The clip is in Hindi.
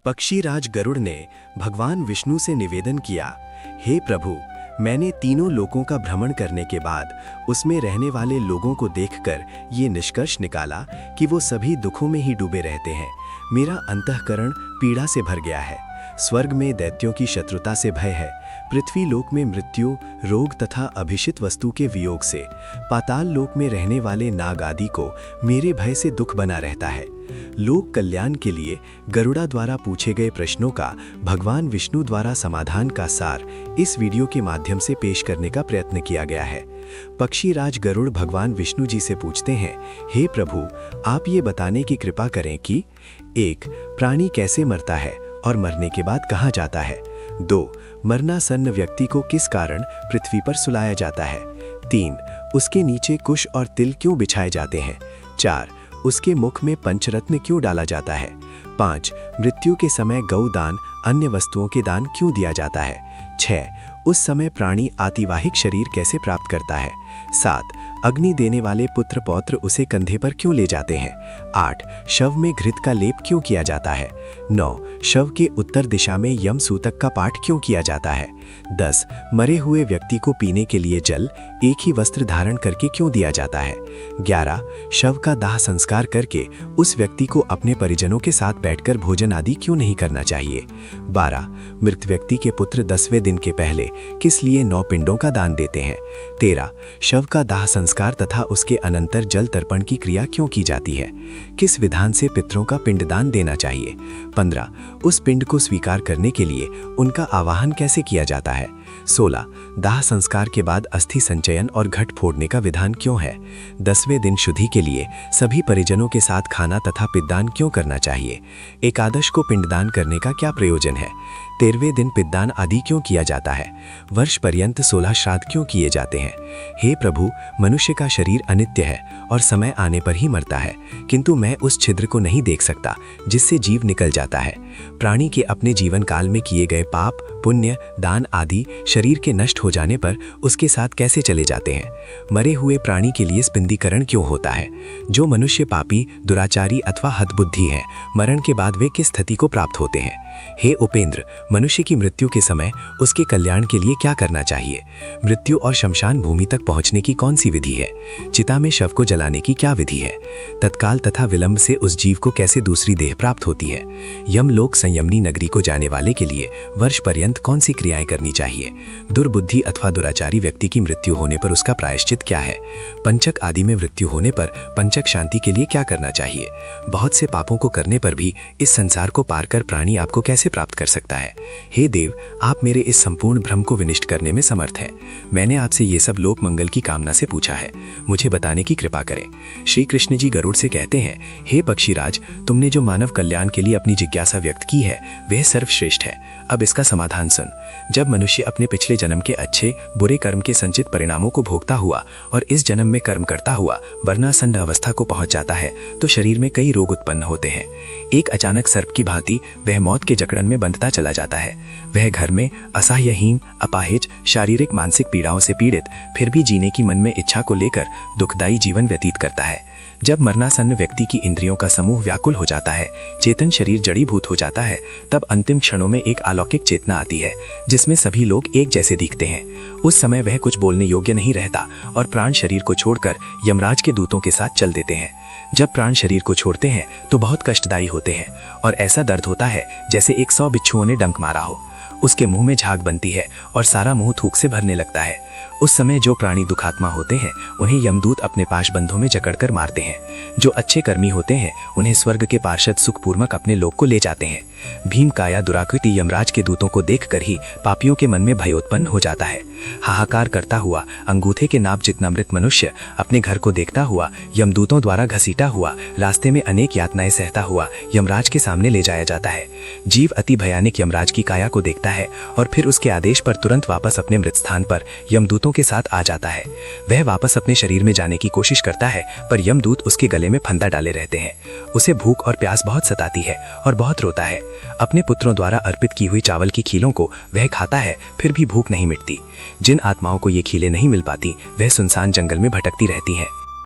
पक्षीराज गरुड़ ने भगवान विष्णु से निवेदन किया, हे प्रभु, मैंने तीनों लोकों का भ्रमण करने के बाद उसमें रहने वाले लोगों को देखकर ये निष्कर्ष निकाला कि वो सभी दुखों में ही डूबे रहते हैं। मेरा अंतःकरण पीड़ा से भर गया है। स्वर्ग में दैत्यों की शत्रुता से भय है, पृथ्वी लोक में मृत्यु, रोग तथा अभिषित वस्तु के वियोग से, पाताल लोक में रहने वाले नाग आदि को मेरे भय से दुख बना रहता है। लोक कल्याण के लिए गरुड़ा द्वारा पूछे गए प्रश्नों का भगवान विष्णु द्वारा समाधान का सार इस वीडियो के माध्यम से पेश करने का प्रयत्न किया गया है। पक्षीराज गरुड़ भगवान विष्णु जी से पूछते हैं, हे प्रभु, आप ये बताने की कृपा करें कि 1. प्राणी कैसे मरता है और मरने के बाद कहाँ जाता है। 2. मरणासन्न व्यक्ति को किस कारण पृथ्वी पर सुलाया जाता है। 3. उसके नीचे कुश और तिल क्यों बिछाए जाते हैं। 4. उसके मुख में पंचरत्न क्यों डाला जाता है। 5. मृत्यु के समय गौदान, अन्य वस्तुओं के दान क्यों दिया जाता है। 6. उस समय प्राणी आतिवाहिक शरीर कैसे प्राप्त करता है। 7. अग्नि देने वाले पुत्र पौत्र उसे कंधे पर क्यों ले जाते हैं। 8. शव में घृत का लेप क्यों किया जाता है। 9. शव के उत्तर दिशा में यम सूतक का पाठ क्यों किया जाता है। 10. मरे हुए व्यक्ति को पीने के लिए जल एक ही वस्त्र धारण करके क्यों दिया जाता है। 11. शव का दाह संस्कार करके उस व्यक्ति को अपने परिजनों के साथ बैठकर भोजन आदि क्यों नहीं करना चाहिए। 12. मृत व्यक्ति के पुत्र 10वें दिन के पहले किस लिए 9 पिंडों का दान देते हैं। 13. शव का दाह संस्कार तथा उसके अनंतर जल तर्पण की क्रिया क्यों की जाती है। किस विधान से पितरों का पिंडदान देना चाहिए। 15. उस पिंड को स्वीकार करने के लिए उनका आवाहन कैसे किया जाता है। 16. दाह संस्कार के बाद अस्थि संचयन और घट फोड़ने का विधान क्यों है। 10वें दिन शुद्धि के लिए सभी परिजनों के साथ खाना तथा पिंडदान क्यों करना चाहिए। एकादश को पिंडदान करने का क्या प्रयोजन है। 13वें दिन पिंडदान आदि क्यों किया जाता है। वर्ष पर्यंत 16 श्राद्ध क्यों किए जाते हैं। हे प्रभु, मनुष्य का शरीर अनित्य है और समय आने पर ही मरता है, किंतु मैं उस छिद्र को नहीं देख सकता जिससे जीव निकल जाता है। प्राणी के अपने जीवन काल में किए गए पाप, पुण्य, दान आदि शरीर के नष्ट हो जाने पर उसके साथ कैसे चले जाते हैं। मरे हुए प्राणी के लिए स्पिंदीकरण क्यों होता है। जो मनुष्य पापी, दुराचारी अथवा हतबुद्धि है, मरण के बाद वे किस स्थिति को प्राप्त होते हैं। हे उपेंद्र, मनुष्य की मृत्यु के समय उसके कल्याण के लिए क्या करना चाहिए। मृत्यु और शमशान भूमि तक पहुंचने की कौन सी विधि है। चिता में शव को जलाने की क्या विधि है। तत्काल तथा विलंब से उस जीव को कैसे दूसरी देह प्राप्त होती है। यमलोक संयमनी नगरी को जाने वाले के लिए वर्ष पर्यंत कौन सी क्रियाएं करनी चाहिए। दुर्बुद्धि अथवा दुराचारी व्यक्ति की मृत्यु होने पर उसका प्रायश्चित क्या है। पंचक आदि में मृत्यु होने पर पंचक शांति के लिए क्या करना चाहिए। बहुत से पापों को करने पर भी इस संसार को पार कर प्राणी आपको कैसे प्राप्त कर सकता है। हे देव, आप मेरे इस संपूर्ण भ्रम को विनिष्ट करने में समर्थ हैं। मैंने आपसे ये सब लोक मंगल की कामना से पूछा है, मुझे बताने की कृपा करें। श्री कृष्ण जी गरुड़ से कहते हैं, हे पक्षीराज, तुमने जो मानव कल्याण के लिए अपनी जिज्ञासा व्यक्त की है वह सर्वश्रेष्ठ है। अब इसका समाधान सुन। जब मनुष्य अपने पिछले जन्म के अच्छे बुरे कर्म के संचित परिणामों को भोगता हुआ और इस जन्म में कर्म करता हुआ वर्णासन्न अवस्था को पहुंच जाता है तो शरीर में कई रोग उत्पन्न होते हैं। एक अचानक सर्प की भांति वह मौत के जकड़न में बंधता चला जाता है। वह घर में असह्यहीन, अपाहिज, शारीरिक मानसिक पीड़ाओं से पीड़ित, फिर भी जीने की मन में इच्छा को लेकर दुखदायी जीवन व्यतीत करता है। जब मरणासन्न व्यक्ति की इंद्रियों का समूह व्याकुल हो जाता है, चेतन शरीर जड़ीभूत हो जाता है, तब अंतिम क्षणों में एक अलौकिक चेतना आती है जिसमें सभी लोग एक जैसे दिखते हैं। उस समय वह कुछ बोलने योग्य नहीं रहता और प्राण शरीर को छोड़कर यमराज के दूतों के साथ चल देते हैं। जब प्राण शरीर को छोड़ते हैं तो बहुत कष्टदायी होते हैं और ऐसा दर्द होता है जैसे 100 बिच्छुओं ने डंक मारा हो। उसके मुंह में झाग बनती है और सारा मुंह थूक से भरने लगता है। उस समय जो प्राणी दुखात्मा होते हैं उन्हें यमदूत अपने पाश बंधों में जकड़कर मारते हैं। जो अच्छे कर्मी होते हैं उन्हें स्वर्ग के पार्षद सुखपूर्वक अपने लोक को ले जाते हैं। भीम काया दुराकृति यमराज के दूतों को देखकर ही पापियों के मन में भय उत्पन्न हो जाता है। हाहाकार करता हुआ अंगूठे के नाप जितना मृत मनुष्य अपने घर को देखता हुआ यमदूतों द्वारा घसीटा हुआ रास्ते में अनेक यातनाएं सहता हुआ यमराज के सामने ले जाया जाता है। जीव अति भयानक यमराज की काया को देखता है और फिर उसके आदेश पर तुरंत वापस अपने मृत स्थान पर यमदूतों के साथ आ जाता है। वह वापस अपने शरीर में जाने की कोशिश करता है पर यमदूत उसके गले में फंदा डाले रहते हैं। उसे भूख और प्यास बहुत सताती है और बहुत रोता है। अपने पुत्रों द्वारा अर्पित की हुई चावल की खीलों को वह खाता है, फिर भी भूख नहीं मिटती। जिन आत्माओं को ये खीलें नहीं मिल पाती वह सुनसान जंगल में भटकती रहती हैं।